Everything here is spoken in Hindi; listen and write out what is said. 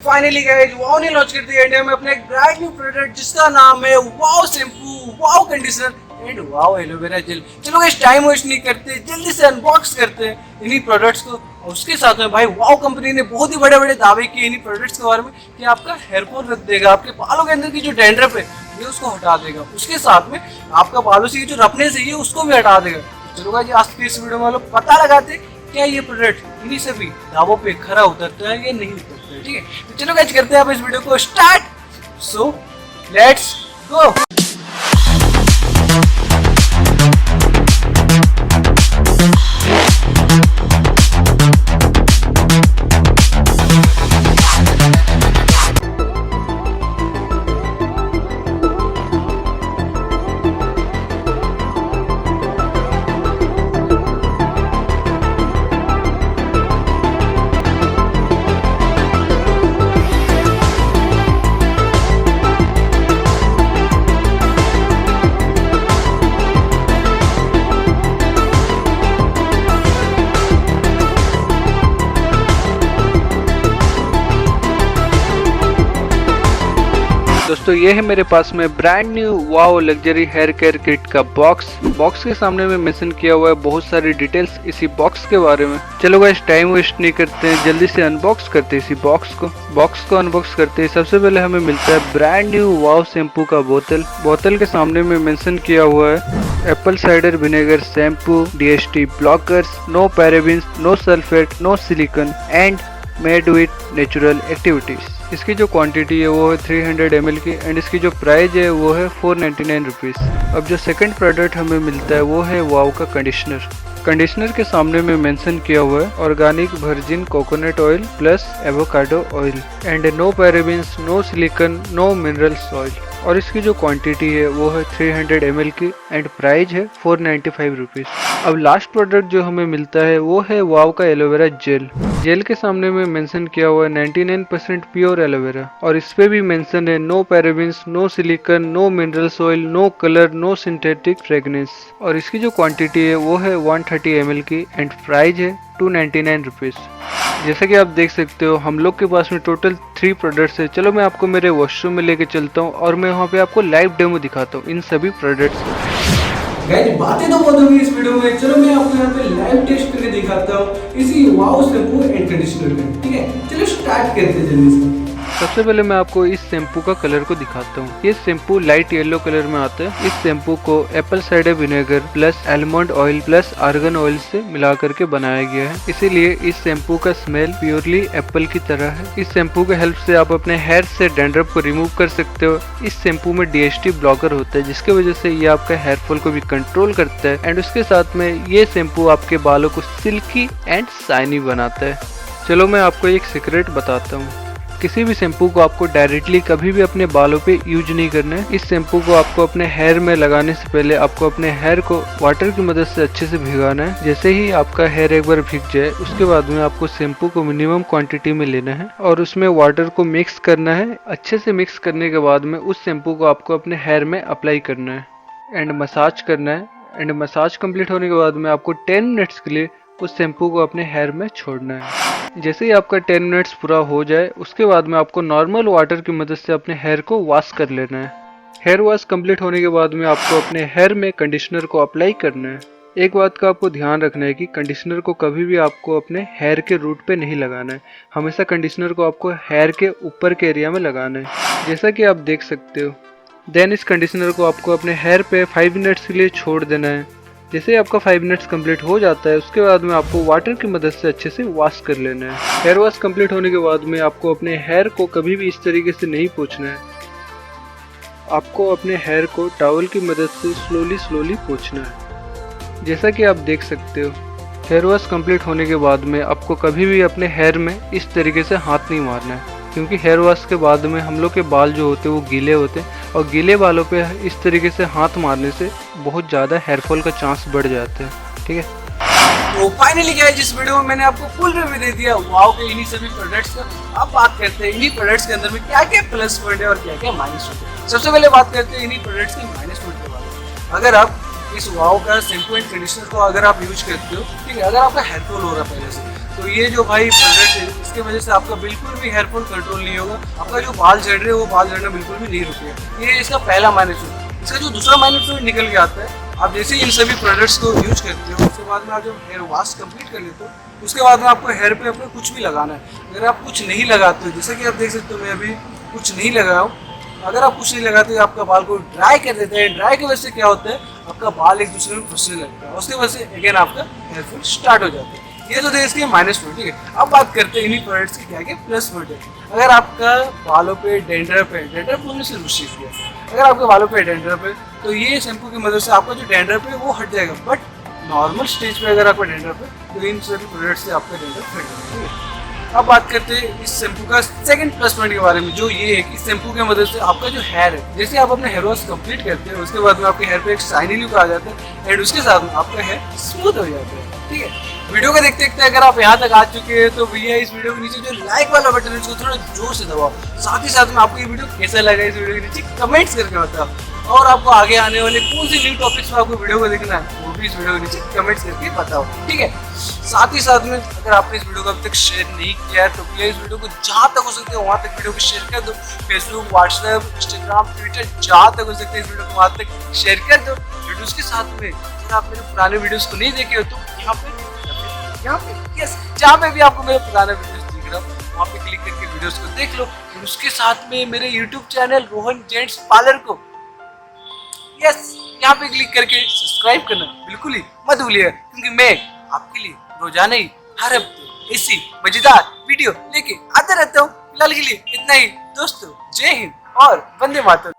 फाइनली गाइस वाओ ने लॉन्च कर दिया इंडिया में अपने एक ब्रांड न्यू प्रोडक्ट जिसका नाम है wow shampoo, wow conditioner and wow aloe vera gel. चलो गाइस टाइम वेस्ट नहीं करते, जल्दी से अनबॉक्स करते हैं इन्हीं प्रोडक्ट्स को। और उसके साथ में भाई वाओ कंपनी ने बहुत ही बड़े बड़े दावे किए इन्हीं प्रोडक्ट्स के बारे में कि आपका हेयर फॉल रख देगा, आपके बालों के अंदर की जो डैंड्रफ है ये उसको हटा देगा, उसके साथ में आपका बालों से ये जो रफनेस है ये उसको भी हटा देगा। चलो गाइस आज की इस वीडियो में लोग पता लगाते क्या ये प्रोडक्ट इन्हीं सभी दावों पे खरा उतरता है या नहीं उतरता है। ठीक है, तो चलो गाइस करते हैं आप इस वीडियो को स्टार्ट। So let's go. दोस्तों ये है मेरे पास में brand new wow luxury hair care kit का बॉक्स के सामने में मेंशन किया हुआ है बहुत सारी डिटेल्स इसी बॉक्स के बारे में। चलो गाइस टाइम वेस्ट नहीं करते हैं, जल्दी से अनबॉक्स करते हैं इसी बॉक्स को अनबॉक्स करते हैं। सबसे पहले हमें मिलता है ब्रांड न्यू वाओ शैम्पू का बोतल के सामने में मेंशन किया हुआ है apple cider vinegar shampoo, DHT blockers, no parabens, no sulphate, no silicone and made with natural activities. इसकी जो क्वांटिटी है वो है 300 ml की एंड इसकी जो प्राइस है वो है 499 रुपीज़। अब जो सेकंड प्रोडक्ट हमें मिलता है वो है वाओ का कंडीशनर के सामने में मेंशन किया हुआ है organic virgin coconut oil plus avocado oil and no parabens, no silicone, no minerals oil. और इसकी जो क्वांटिटी है वो है 300 ml की एंड प्राइस है 495 रुपीज़। अब लास्ट प्रोडक्ट जो हमें मिलता है वो है वाओ का एलोवेरा जेल के सामने में मेंशन किया हुआ है 99% प्योर एलोवेरा और इस पे भी मेंशन है no parabens, no silicone, no minerals oil, no colour, no synthetic fragrance. और इसकी जो क्वांटिटी है वो है 130 ml की एंड प्राइस है 299 रुपीज़। जैसा कि आप देख सकते हो हम लोग के पास में टोटल 3 प्रोडक्ट्स है। चलो मैं आपको मेरे वॉशरूम में लेके चलता हूँ और मैं वहाँ पे आपको लाइव डेमो दिखाता हूँ इन सभी प्रोडक्ट्स की। गाइस बातें तो बहुत होंगी इस वीडियो में, चलो मैं आपको यहाँ पे लाइव टेस्ट करके दिखाता हूँ इसी वाओ शैम्पू एंड कंडीशनर में। ठीक है, चलो स्टार्ट करते हैं जल्दी से। सबसे पहले मैं आपको इस शैम्पू का कलर को दिखाता हूँ। ये शैम्पू लाइट येलो कलर में आता है। इस शैम्पू को Apple cider vinegar plus almond oil plus argan oil से मिला करके बनाया गया है, इसीलिए इस शैम्पू का स्मेल प्योरली एप्पल की तरह है। इस शैम्पू के हेल्प से आप अपने हेयर से डैंड्रफ को रिमूव कर सकते हो। इस शैम्पू में DHT ब्लॉकर होता है जिसकी वजह से ये आपका हेयर फॉल को भी कंट्रोल करता है एंड उसके साथ में ये शैम्पू आपके बालों को सिल्की एंड शाइनी बनाता है। चलो मैं आपको एक सीक्रेट बताता हूँ, किसी भी शैम्पू को आपको डायरेक्टली कभी भी अपने बालों पे यूज नहीं करना है। इस शैम्पू को आपको अपने हेयर में लगाने से पहले आपको अपने हेयर को वाटर की मदद से अच्छे से भिगाना है। जैसे ही आपका हेयर एक बार भीग जाए उसके बाद में आपको शैम्पू को मिनिमम क्वांटिटी में लेना है और उसमें वाटर को मिक्स करना है। अच्छे से मिक्स करने के बाद में उस शैम्पू को आपको अपने हेयर में अप्लाई करना है एंड मसाज करना है एंड मसाज कंप्लीट होने के बाद में आपको 10 मिनट्स के लिए उस शैम्पू को अपने हेयर में छोड़ना है। जैसे ही आपका 10 मिनट्स पूरा हो जाए उसके बाद में आपको नॉर्मल वाटर की मदद से अपने हेयर को वॉश कर लेना है। हेयर वॉश कंप्लीट होने के बाद में आपको अपने हेयर में कंडीशनर को अप्लाई करना है। एक बात का आपको ध्यान रखना है कि कंडीशनर को कभी भी आपको अपने हेयर के रूट पे नहीं लगाना है, हमेशा कंडीशनर को आपको हेयर के ऊपर के एरिया में लगाना है जैसा कि आप देख सकते हो। देन इस कंडीशनर को आपको अपने हेयर पे 5 मिनट्स के लिए छोड़ देना है। जैसे आपका 5 मिनट्स कंप्लीट हो जाता है उसके बाद में आपको वाटर की मदद से अच्छे से वॉश कर लेना है। हेयर वॉश कंप्लीट होने के बाद में आपको अपने हेयर को कभी भी इस तरीके से नहीं पोंछना है, आपको अपने हेयर को टॉवल की मदद से स्लोली पोंछना है। जैसा कि आप देख सकते हो हेयर वॉश कंप्लीट होने के बाद में आपको कभी भी अपने हेयर में इस तरीके से हाथ नहीं मारना है, क्योंकि हेयर वॉश के बाद में हम लोग के बाल जो होते हैं वो गीले होते हैं और गीले बालों पे इस तरीके से हाथ मारने से बहुत ज़्यादा हेयर फॉल का चांस बढ़ जाता है। ठीक है, तो फाइनली क्या है जिस वीडियो में मैंने आपको फुल रिव्यू दे दिया वाओ के इन्हीं सभी प्रोडक्ट्स का। अब बात करते हैं इन्हीं प्रोडक्ट्स के अंदर में क्या क्या प्लस पॉइंट है और क्या क्या माइनस पॉइंट है। सबसे पहले बात करते हैं इन्हीं प्रोडक्ट्स के माइनस पॉइंट के बारे में। अगर आप इस वाओ का शैम्पू एंड कंडीशनर को अगर आप यूज करते हो, ठीक है, अगर आपका हेयर फॉल हो रहा है पहले से, तो ये जो भाई प्रोडक्ट है इसके की वजह से आपका बिल्कुल भी हेयर फॉल कंट्रोल नहीं होगा, आपका जो बाल झड़ रहे हैं वो बाल झड़ना बिल्कुल भी नहीं रुकेगा। ये इसका पहला माइनस पॉइंट। इसका जो दूसरा माइनस पॉइंट निकल के आता है, आप जैसे इन सभी प्रोडक्ट्स को यूज करते हो उसके बाद में आप जब हेयर वॉश कंप्लीट कर लेते हो उसके बाद में आपको हेयर पे अपने कुछ भी लगाना है। अगर आप कुछ नहीं लगाते हो, जैसे कि आप देख सकते हो मैं अभी कुछ नहीं लगाया हूँ, अगर आप कुछ नहीं लगाते हो आपका बाल को ड्राई कर देते हैं। ड्राई की वजह से क्या होता है, आपका बाल एक दूसरे में फंसने लगता है, उसकी वजह से अगेन आपका हेयर फॉल स्टार्ट हो जाता है। ये तो थे इसके माइनस पॉइंट, ठीक है। अब बात करते हैं इन्हीं प्रोडक्ट्स की क्या क्या प्लस पॉइंट है। अगर आपका बालों पे डेंड्रफ है, डेंड्रफ बोलने से उस चीज़ है, अगर आपके बालों पे डेंड्रफ है तो ये शैम्पू की मदद से आपका जो डेंड्रफ है वो हट जाएगा। बट नॉर्मल स्टेज पे अगर आपका डेंड्रफ है तो इन सभी प्रोडक्ट्स से आपका डेंड्रफ हट जाएगा, ठीक है। अब बात करते हैं इस शैम्पू का सेकंड प्लस पॉइंट के बारे में, जो ये है कि इस शैम्पू की मदद से आपका जो हेयर है, जैसे आप अपने हेयर वॉश कंप्लीट करते हैं उसके बाद में आपके हेयर पे एक शाइनी लुक आ जाता है एंड उसके साथ में आपका हेयर स्मूथ हो जाता है, ठीक है। वीडियो को देखते देखते अगर आप यहाँ तक आ चुके हैं तो भैया इस वीडियो के नीचे जो लाइक वाला बटन है उसको थोड़ा जोर से दबाओ। साथ ही साथ में आपको ये वीडियो कैसा लगा इस वीडियो के नीचे कमेंट्स करके बताओ, और आपको आगे आने वाले कौन सी न्यू टॉपिक्स में आपको वीडियो को देखना है वो भी इस वीडियो के नीचे कमेंट्स करके बताओ, ठीक है। साथ ही साथ में अगर आपने इस वीडियो को अभी तक शेयर नहीं किया है तो प्लीज इस वीडियो को जहाँ तक हो सकते हैं वहाँ तक वीडियो को शेयर कर दो। फेसबुक, व्हाट्सएप, इंस्टाग्राम, ट्विटर जहाँ तक हो सकते हैं इस वीडियो को वहाँ तक शेयर कर दो। वीडियोस के साथ में अगर आप मेरे पुराने वीडियोस को नहीं देखे हो तो यहाँ पे यस, जहाँ पे भी आपको मेरे पुराने वीडियोस दिख रहा हो वहाँ पे क्लिक करके वीडियोस को देख लो। और उसके साथ में मेरे YouTube channel Rohan gents parlour को यस यहाँ पे क्लिक करके सब्सक्राइब करना बिल्कुल ही मत भूलिएगा, क्योंकि मैं आपके लिए रोजाना ही हर हफ्ते ऐसी मजेदार वीडियो लेके आता रहता हूँ। फिलहाल के लिए इतना ही दोस्तों, जय हिंद और वंदे मातरम।